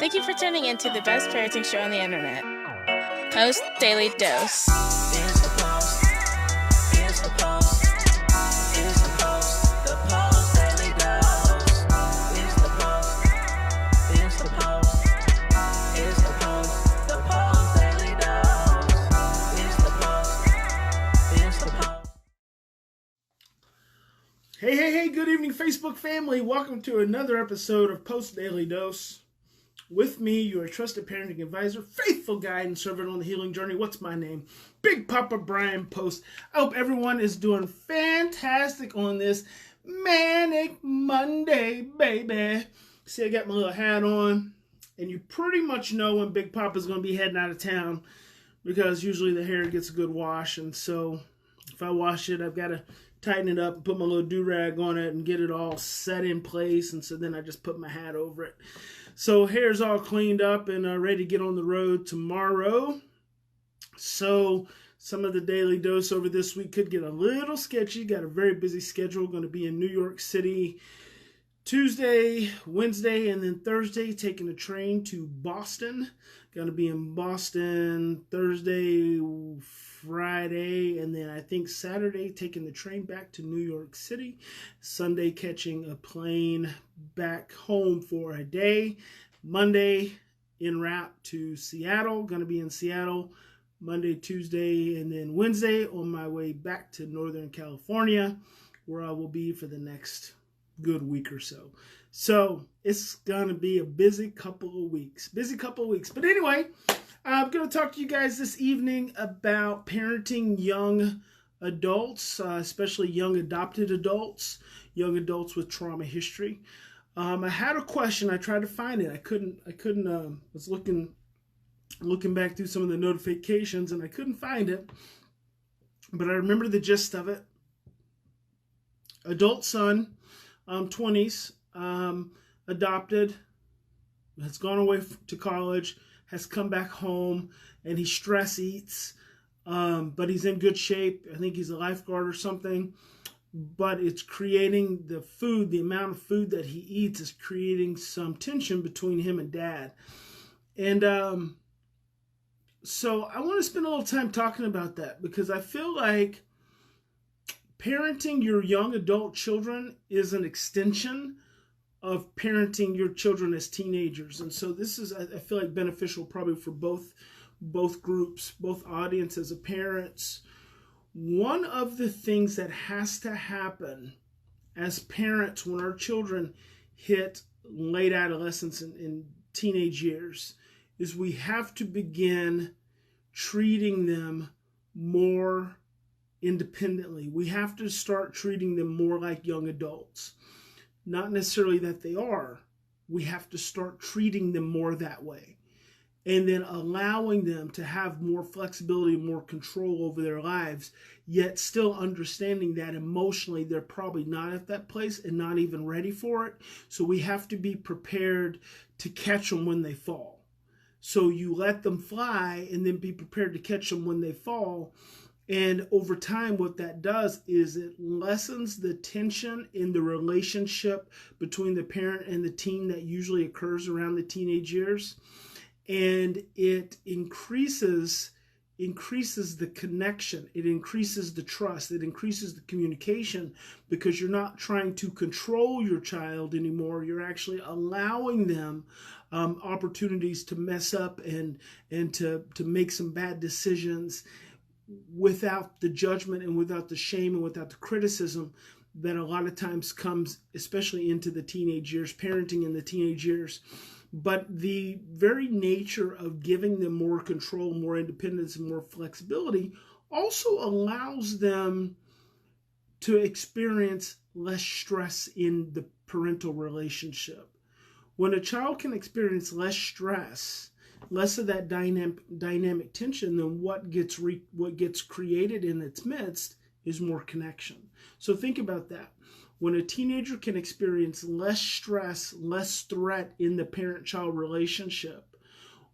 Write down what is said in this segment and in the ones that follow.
Thank you for tuning in to the best parenting show on the internet, Post Daily Dose. It's the Post. It's the Post. It's the Post. The Post Daily Dose. It's the Post. It's the Post. It's the Post. The Post Daily Dose. It's the Post. It's the Post. Hey, good evening, Facebook family. Welcome to another episode of Post Daily Dose. With me, your trusted parenting advisor, faithful guide, and servant on the healing journey. What's my name? Big Papa Bryan+Post. I hope everyone is doing fantastic on this Manic Monday, baby. See, I got my little hat on, and you pretty much know when Big Papa's going to be heading out of town because usually the hair gets a good wash, and so if I wash it, I've got to tighten it up and put my little do-rag on it and get it all set in place, and so then I just put my hat over it. So hair's all cleaned up and ready to get on the road tomorrow. So some of the daily dose over this week could get a little sketchy. Got a very busy schedule. Going to be in New York City Tuesday, Wednesday, and then Thursday taking a train to Boston. Going to be in Boston Thursday, Friday, and then I think Saturday taking the train back to New York City. Sunday catching a plane back home for a day. Monday en route to Seattle. Going to be in Seattle Monday, Tuesday, and then Wednesday on my way back to Northern California, where I will be for the next good week or so. So it's going to be a busy couple of weeks. But anyway, I'm going to talk to you guys this evening about parenting young adults, especially young adopted adults, young adults with trauma history. I had a question. I tried to find it. I couldn't. Was looking back through some of the notifications, and I couldn't find it. But I remember the gist of it. Adult son, 20s, adopted, has gone away to college, has come back home, and he stress eats, but he's in good shape. I think he's a lifeguard or something, but it's creating the food, the amount of food that he eats is creating some tension between him and dad. And so I want to spend a little time talking about that because I feel like parenting your young adult children is an extension of parenting your children as teenagers. And so this is, I feel like, beneficial probably for both groups, both audiences of parents. One of the things that has to happen as parents when our children hit late adolescence and teenage years is we have to begin treating them more independently. We have to start treating them more like young adults. Not necessarily that they are. We have to start treating them more that way. And then allowing them to have more flexibility, more control over their lives, yet still understanding that emotionally they're probably not at that place and not even ready for it. So we have to be prepared to catch them when they fall. So you let them fly and then be prepared to catch them when they fall. And over time, what that does is it lessens the tension in the relationship between the parent and the teen that usually occurs around the teenage years. And it increases the connection. It increases the trust. It increases the communication because you're not trying to control your child anymore. You're actually allowing them opportunities to mess up and to make some bad decisions without the judgment and without the shame and without the criticism that a lot of times comes, especially into the teenage years, parenting in the teenage years. But the very nature of giving them more control, more independence, and more flexibility also allows them to experience less stress in the parental relationship. When a child can experience less stress, less of that dynamic tension, then what gets created in its midst is more connection. So think about that. When a teenager can experience less stress, less threat in the parent-child relationship,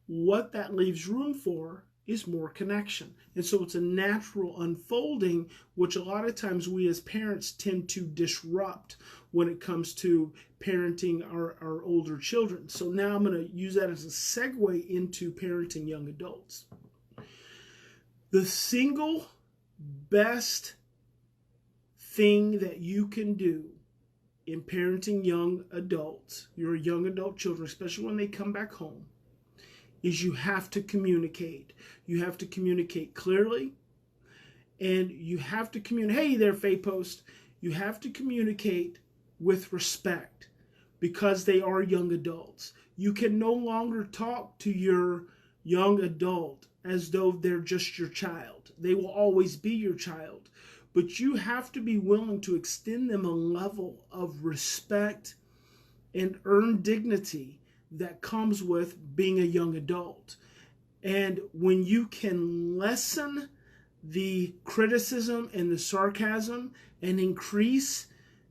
what that leaves room for is more connection. And so it's a natural unfolding, which a lot of times we as parents tend to disrupt when it comes to parenting our older children. So now I'm going to use that as a segue into parenting young adults. The single best thing that you can do in parenting young adults, your young adult children, especially when they come back home, is you have to communicate. You have to communicate clearly, and you have to communicate. Hey there, Post. You have to communicate with respect because they are young adults. You can no longer talk to your young adult as though they're just your child. They will always be your child. But you have to be willing to extend them a level of respect and earn dignity that comes with being a young adult. And when you can lessen the criticism and the sarcasm and increase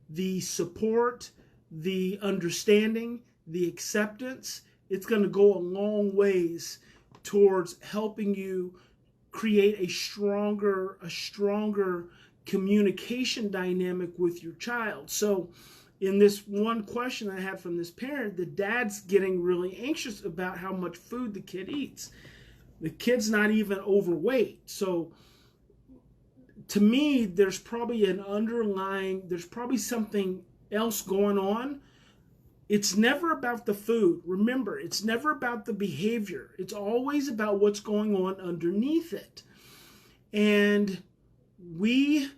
the support, the understanding, the acceptance, it's going to go a long ways towards helping you create a stronger communication dynamic with your child. So in this one question I had from this parent, the dad's getting really anxious about how much food the kid eats. The kid's not even overweight. So to me, there's probably something else going on. It's never about the food. Remember, it's never about the behavior. It's always about what's going on underneath it. And we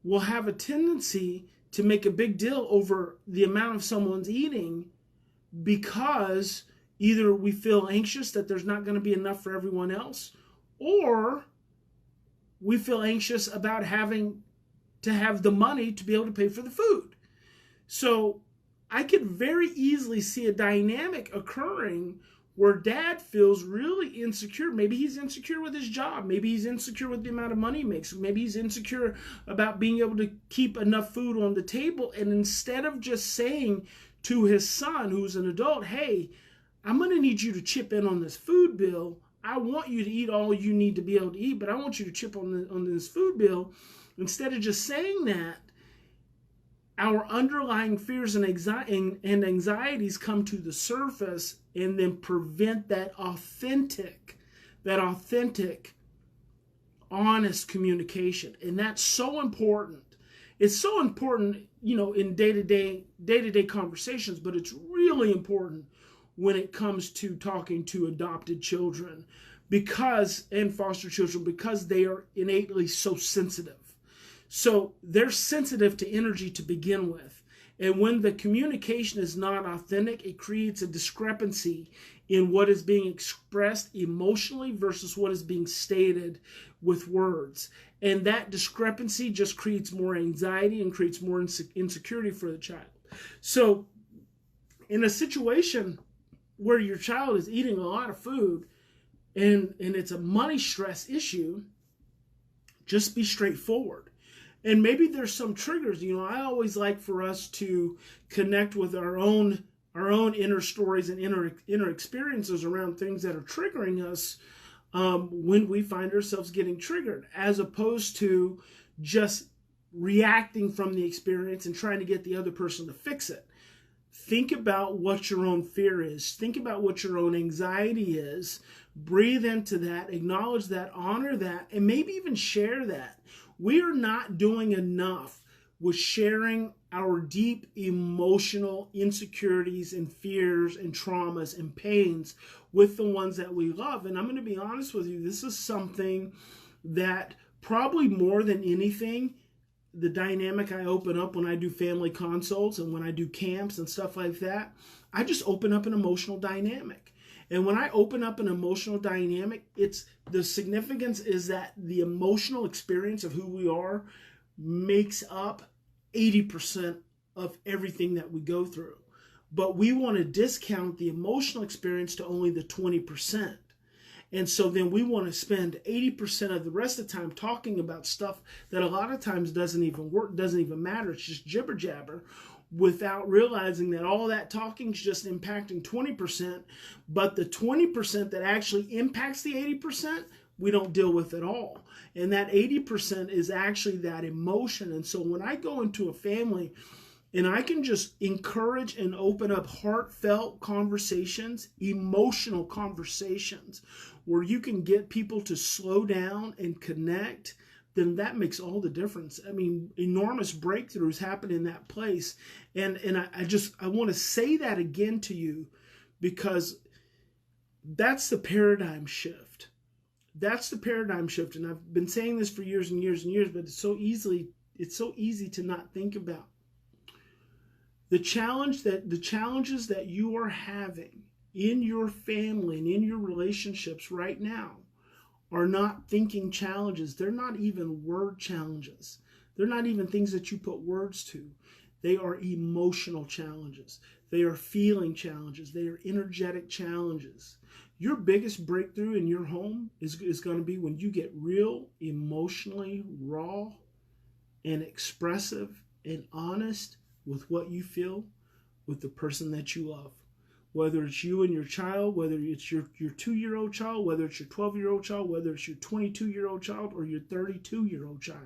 will have a tendency to make a big deal over the amount of someone's eating because either we feel anxious that there's not going to be enough for everyone else, or we feel anxious about having to have the money to be able to pay for the food. So I could very easily see a dynamic occurring where dad feels really insecure. Maybe he's insecure with his job. Maybe he's insecure with the amount of money he makes. Maybe he's insecure about being able to keep enough food on the table. And instead of just saying to his son, who's an adult, hey, I'm going to need you to chip in on this food bill. I want you to eat all you need to be able to eat, but I want you to chip on this food bill. Instead of just saying that, our underlying fears and anxieties come to the surface and then prevent that authentic, honest communication. And that's so important. It's so important, in day-to-day conversations, but it's really important when it comes to talking to adopted children and foster children, because they are innately so sensitive. So they're sensitive to energy to begin with. And when the communication is not authentic, it creates a discrepancy in what is being expressed emotionally versus what is being stated with words. And that discrepancy just creates more anxiety and creates more insecurity for the child. So in a situation where your child is eating a lot of food and it's a money stress issue, just be straightforward. And maybe there's some triggers. I always like for us to connect with our own inner stories and inner experiences around things that are triggering us when we find ourselves getting triggered, as opposed to just reacting from the experience and trying to get the other person to fix it. Think about what your own fear is. Think about what your own anxiety is. Breathe into that, acknowledge that, honor that, and maybe even share that. We are not doing enough with sharing our deep emotional insecurities and fears and traumas and pains with the ones that we love. And I'm going to be honest with you, this is something that probably more than anything, the dynamic I open up when I do family consults and when I do camps and stuff like that, I just open up an emotional dynamic. And when I open up an emotional dynamic, the significance is that the emotional experience of who we are makes up 80% of everything that we go through. But we want to discount the emotional experience to only the 20%. And so then we want to spend 80% of the rest of the time talking about stuff that a lot of times doesn't even work, doesn't even matter. It's just jibber jabber, without realizing that all that talking is just impacting 20%, but the 20% that actually impacts the 80%, we don't deal with at all. And that 80% is actually that emotion. And so when I go into a family And I can just encourage and open up heartfelt conversations, emotional conversations, where you can get people to slow down and connect, then that makes all the difference. I mean, enormous breakthroughs happen in that place. And I want to say that again to you, because that's the paradigm shift. That's the paradigm shift. And I've been saying this for years and years and years, but it's so easy to not think about. The challenges that you are having in your family and in your relationships right now are not thinking challenges. They're not even word challenges. They're not even things that you put words to. They are emotional challenges. They are feeling challenges. They are energetic challenges. Your biggest breakthrough in your home is going to be when you get real, emotionally raw and expressive and honest with what you feel with the person that you love. Whether it's you and your child, whether it's your 2-year-old child, whether it's your 12-year-old child, whether it's your 22-year-old child or your 32-year-old child.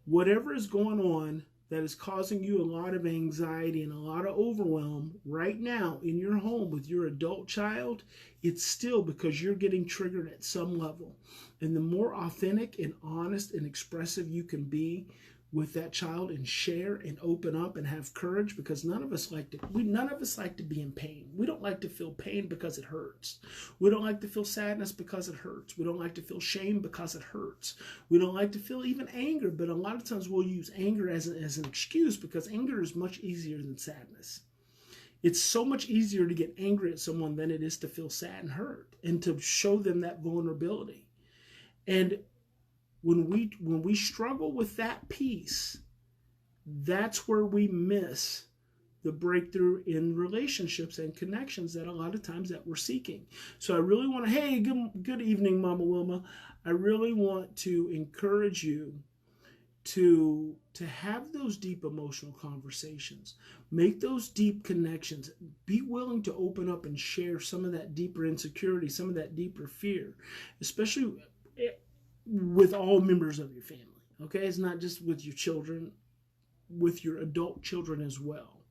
Whatever is going on that is causing you a lot of anxiety and a lot of overwhelm right now in your home with your adult child, it's still because you're getting triggered at some level. And the more authentic and honest and expressive you can be with that child and share and open up and have courage, because none of us like to be in pain. We don't like to feel pain because it hurts. We don't like to feel sadness because it hurts. We don't like to feel shame because it hurts. We don't like to feel even anger, but a lot of times we'll use anger as an excuse, because anger is much easier than sadness. It's so much easier to get angry at someone than it is to feel sad and hurt and to show them that vulnerability. And when we struggle with that piece, that's where we miss the breakthrough in relationships and connections that a lot of times that we're seeking. So I really want to, hey, good evening, Mama Wilma. I really want to encourage you to have those deep emotional conversations, make those deep connections, be willing to open up and share some of that deeper insecurity, some of that deeper fear, especially with all members of your family, okay? It's not just with your children, with your adult children as well.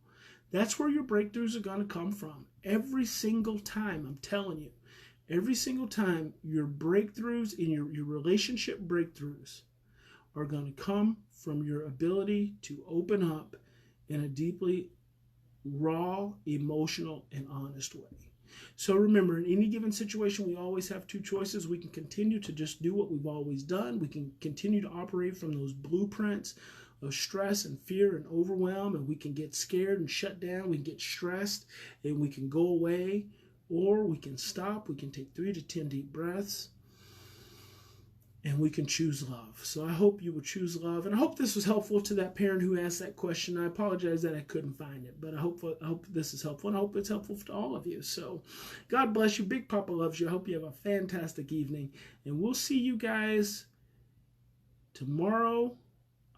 That's where your breakthroughs are going to come from. Every single time, I'm telling you, every single time your breakthroughs in your relationship breakthroughs are going to come from your ability to open up in a deeply raw, emotional, and honest way. So remember, in any given situation, we always have two choices. We can continue to just do what we've always done. We can continue to operate from those blueprints of stress and fear and overwhelm, and we can get scared and shut down. We can get stressed and we can go away, or we can stop. We can take 3 to 10 deep breaths, and we can choose love. So I hope you will choose love. And I hope this was helpful to that parent who asked that question. I apologize that I couldn't find it, but I hope this is helpful, and I hope it's helpful to all of you. So God bless you. Big Papa loves you. I hope you have a fantastic evening. And we'll see you guys tomorrow.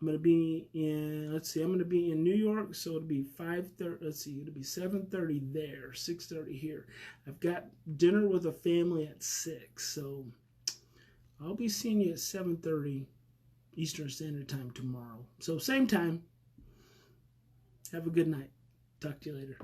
I'm going to be in New York, so it'll be 5:30, it'll be 7:30 there, 6:30 here. I've got dinner with a family at 6, so I'll be seeing you at 7:30 Eastern Standard Time tomorrow. So same time. Have a good night. Talk to you later.